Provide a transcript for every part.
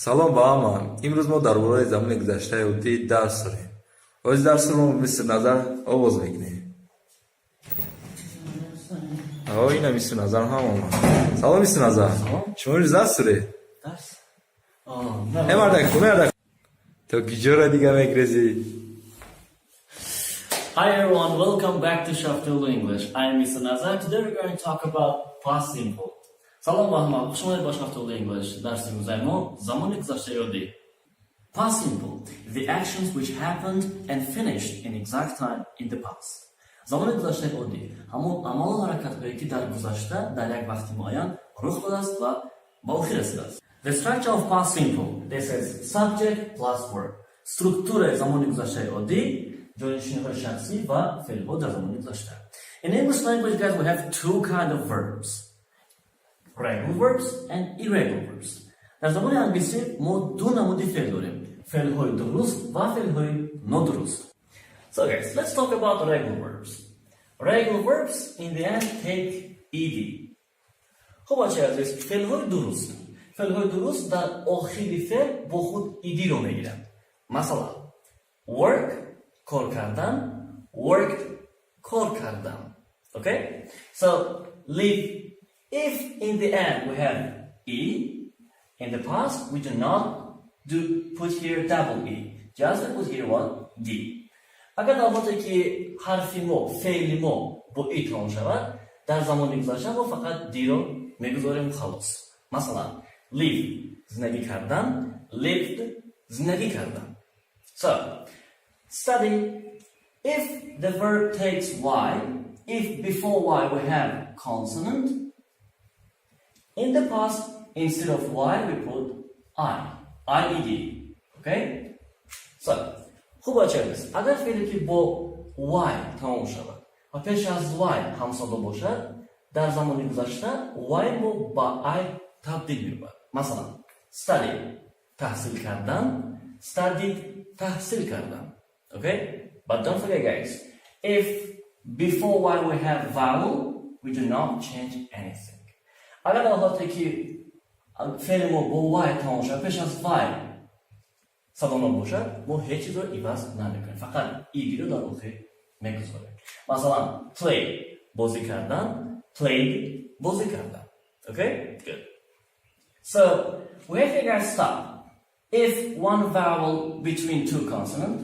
Салом ба ҳама. Имрӯз мо дар бораи замони гузаштаи оддӣ дарс дорем. Оз дарсро мисли назар оғоз мекунем. Ина мисли назар ҳам омад. Салом мисли назар. Шумо имрӯз дарс доред? Дарс? Мардак, то киҷора дига мекрези? Hi everyone, welcome back to Shaftul English. I am Mr. Nazar. Today we're going to talk about past simple. Salom va rahmat. Xush kelibsiz ba Shaftul English. Darsimizda mo zamoni guzashta yoddi. Past simple, the actions which happened and finished in exact time in the past. Zamoni guzashta yoddi. Hamon amal harakatҳое ки дар гузашта дар як вақти муайян рух додааст ва ба охир расидааст. The structure of past simple, this is subject plus verb. Структураи замони гузаштаи оддӣ ҷойнишинҳои шахсӣ ва феълҳо дар замони гузашта. In English language, guys, we have two kind of verbs. Regular verbs and irregular verbs. Дар забони англисӣ мо ду намуди феъл дорем. Феълҳои дуруст ва феълҳои нодуруст. So guys, let's talk about regular verbs. Regular verbs in the end take ed. Хуб бачаи азиз, феълҳои дуруст. Феълҳои дуруст дар охири феъл бо худ ed-ро мегиранд. Масалан, work کار کردن worked کار کردم. Okay, so leave. If in the end we have e, in the past we do not put here double e, just put here what d. اگر در حالتی که حرفی ما فعلی ما با e تمام شود در زمان گذشته ما فقط d رو میگذاریم خلاص. مثلا live زندگی کردن lived زندگی کردن. So study. If the verb takes y, if before y we have consonant, in the past instead of y we put I-E-D. Okay? So, خوب بچه‌ها، اگر فعلی که با y تمام شود و پیش از y همساده باشد در زمان گذشته y رو با I تبدیل می‌کنیم. مثلا study تحصیل کردن studied تحصیل کردن. Okay? But don't forget guys, if before y we have vowel, we do not change anything. اگر در حالتی که فعل ما با y تمام شد پیش از y صدا باشد ما هیچ چیز رو عوض نمیکنیم، فقط ed رو در آخر میگذاریم. مثلا play بازی کردن played بازی کردن. Okay? Good. So we have to guys stop. If one vowel between two consonants,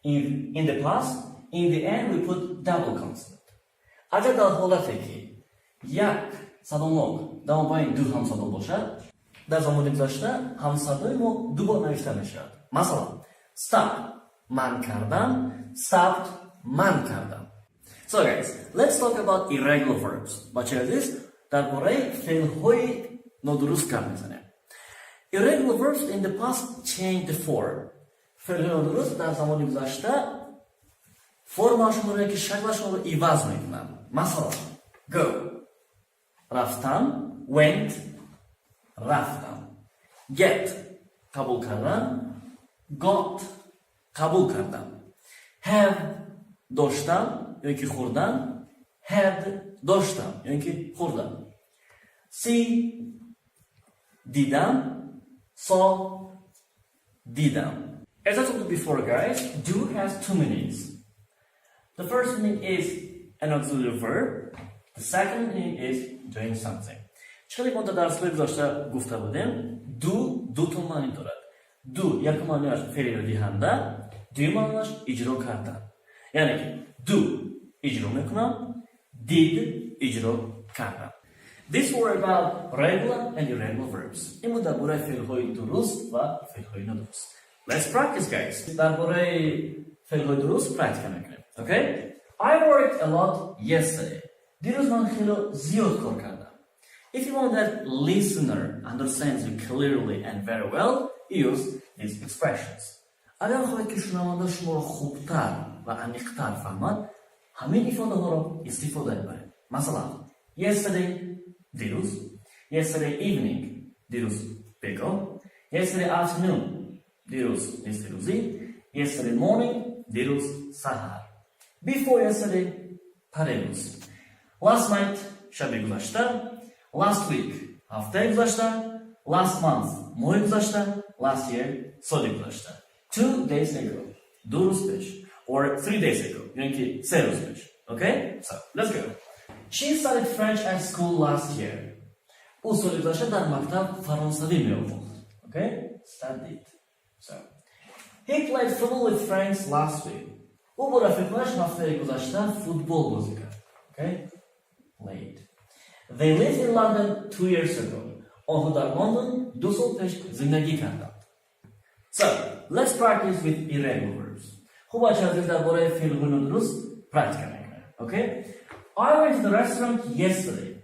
in the past, in the end we put double consonant. اگر در حالتی که یک صدانок در مابین دو همصدا باشد در زمان گذشته همصدای ما دو بار نوشته میشود. مثلا stop من کردم stopped من کردم. So guys, let's talk about irregular verbs. بچه عزیز درباره فعل‌های نادرست کار می‌زنیم. Irregular verbs in the past change the form. فعل نادرست در زمان گذشته فرمشون رو که شکلشون رو عوض میکنن. مثلا go رفتن went رفتن get قبول کردن got قبول کردن have داشتن یعنی که خوردن had داشتن یعنی که خوردن see دیدن saw دیدن. As I told you before guys, do has two meanings. The first meaning is an auxiliary verb. The second meaning is doing something. چقدر ما در درس‌های گذشته گفته بودیم دو تا معنی دارد. دو یک معنیش فعل دهنده، دوم معنیش اجرا کردن. یعنی که دو اجرا میکنم، did اجرا کردن. These were about regular and irregular verbs. این بود درباره فعل‌های درست و فعل‌های نادرست. Let's practice guys. درباره فعل‌های درست پرکتیک می‌کنیم. Okay? I worked a lot yesterday. دیروز من خیلی زیاد کار کردم. If you want that listener understands you clearly and very well, use these expressions. اگر خواهید که شنونده شما را خوبتر و عمیق‌تر فهمد، همین ifade-ها را استفاده ببرید. مثلا yesterday دیروز yesterday evening دیروز بگو yesterday afternoon دیروز دیروزی yesterday morning دیروز سحر before yesterday پریروز last night شب گذشته last week هفته گذشته Last month, mo'y guzashta. Last year, soli guzashta. 2 days ago, du roz pesh. Or 3 days ago, yoki 3 roz pesh. Okay? So, let's go. She studied French at school last year. U soli guzashta dar maktab faransavi me'omukht. Okay? Studied. So, he played football with friends last week. U bu rafiqlash haftayi guzashta futbol bozdi kardi. Okay? Played. They lived in London 2 years ago. Onhu dar London 2 sol pesh zindagi kardand. So, let's practice with irregular verbs. Khub achazir darbораи fe'l-g'uyni durust praktika mekunam. Okay? I went to the restaurant yesterday.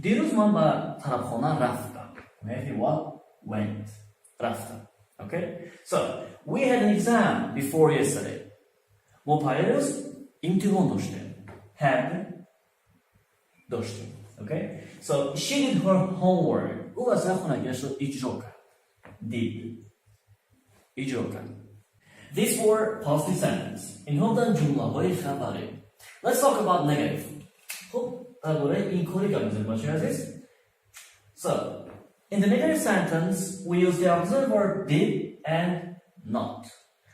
Diruz man ba tarabxona raftam. Maybe what? Went. Raftam. Okay? So, we had an exam before yesterday. Mo payaruz imtihon doshtim. Had doshtim. Okay? So, she did her homework. U vasa xonagashro ijro kard. Did. Ijro kard. These were positive sentences. Inhodan jumlahoyi khabari. Let's talk about negative. Khub, darbораи inkori gap mezanем boshlash aziz. So, in the negative sentence, we use the auxiliary verb did and not.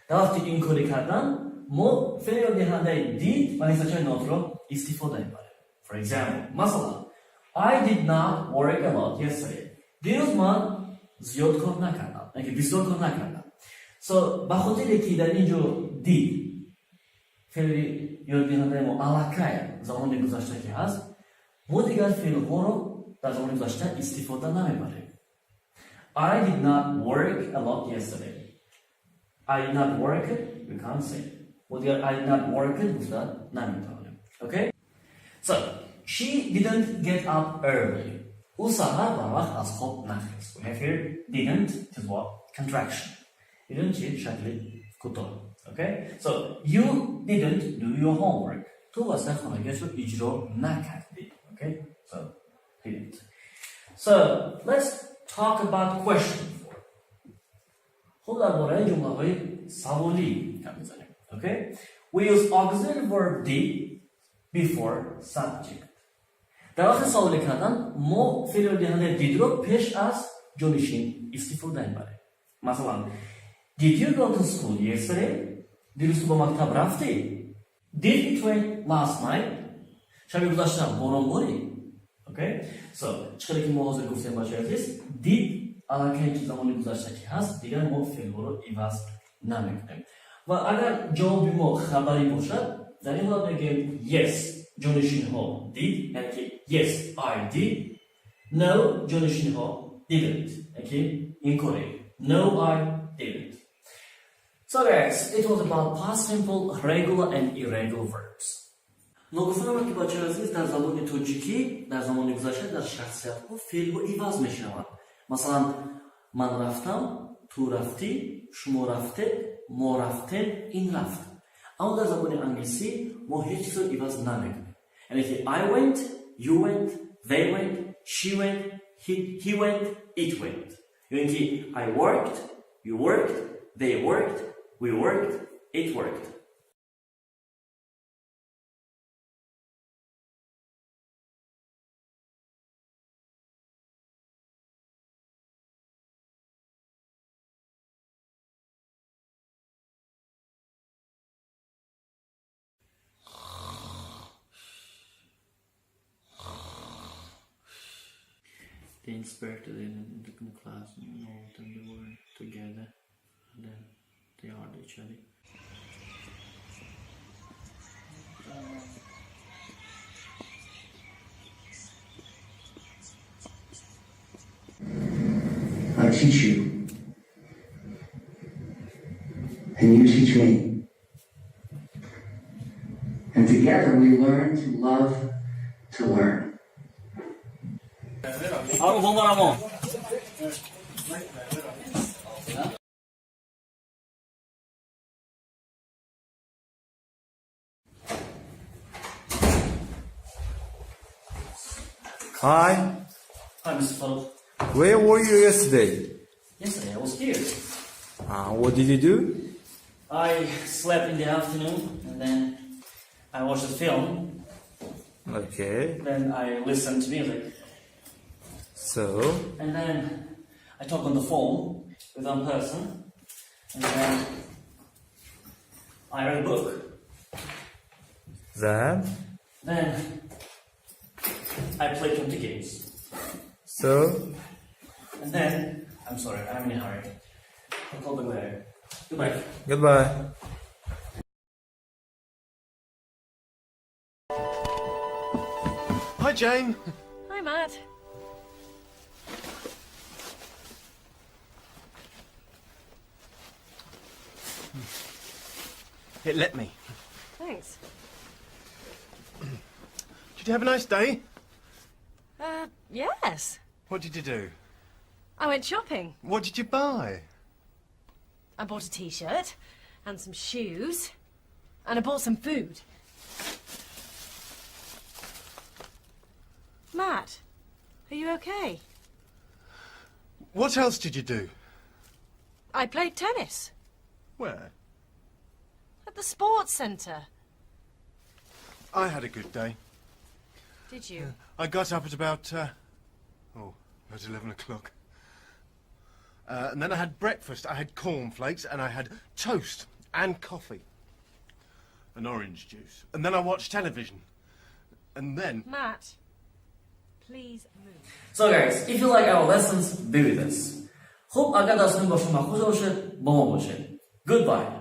Dar vaqti inkori kardan, mo fe'l dehandai did va nisbatan not ro istifoda mibarem. For example, masalan, I did not work a lot yesterday. Diruz man ziyod kor nakardam, yoki bisyor kor nakardam. So, ba khotiri ki dar injo did fe'li yodgirande mo alakay zamoni guzashta ki hast, mo digar fe'lho ro dar zamoni guzashta istifoda namibarem. I did not work a lot yesterday. I did not work it, we can't say. Mo digar I did not work it gufta namibarem. Okay? So, she didn't get up early. U sahar barvaqt az khob nakhist. We have here didn't is what? Contraction. Didn't chi shakli kutor. Okay? So, you didn't do your homework. Tu vasa xonagashro ijro nakardi. Okay? So, didn't. So, let's talk about question form. Khub darbораи jumlahoyi savoli gap mezanем. Okay? We use auxiliary verb did before subject. Dar vaqti savoli kardan mo fe'l dehandaи did ro pesh az jonishin istifoda mibarem. Masalan, did you go to school yesterday? Diruz tu ba maktab rafti? Did it rain last night? Shabi guzashta boron bori? Okay? So, chiqari ki mo hozir guftем boshladik. Did alakay ki zamoni guzashta ki hast, digar mo fe'lho ro ivaz namekunем. Va agar javobi mo xabari boshad, dar in holat megem yes, jonishin ho did, ya'ni yes, I did. No, jonishin ho didn't. Okay? Incorrect. No, I didn't. So guys, it was about past simple, regular and irregular verbs. Но гуфтам ки бачаҳои азиз дар забони тоҷикӣ дар замони гузашта дар шахсиятҳо феълҳо иваз мешаванд. Масалан, ман рафтам, ту рафтӣ, шумо рафтед, мо рафтем, ин рафт. Аммо дар забони англисӣ мо ҳеҷ чизро иваз намекунем. Яъне ки I went, you went, they went, she went, he went, it went. Яъне ки I worked, you worked, they worked, we worked, it worked. They inspired in the class, all of them they were together, and then they heard each other. I teach you, and you teach me. And together we learn to love to learn. Hi, Hi, Mr. Farooq. where were you yesterday? Yesterday I was here. What did you do? I slept in the afternoon, and then I watched a film. Okay, Then I listened to music, so and then I talk on the phone with one person, and then I read a book. Then, I play 20 games. so, And then, I'm sorry, I'm in a hurry. I'll call them later. Goodbye. goodbye. Hi, Jane. Hi, Matt. It let me. Thanks. Did you have a nice day? Yes. What did you do? I went shopping. What did you buy? I bought a t-shirt and some shoes, and I bought some food. Matt, are you okay? What else did you do? I played tennis Where? at the sports centre. I had a good day. Did you? I got up at about 11 o'clock. And then I had breakfast. I had cornflakes and I had toast and coffee. And orange juice. And then I watched television. And then... Matt, please move. So guys, if you like our lessons, be with us. Hope agar darsning boshqa ma'qul bo'lishi, Goodbye.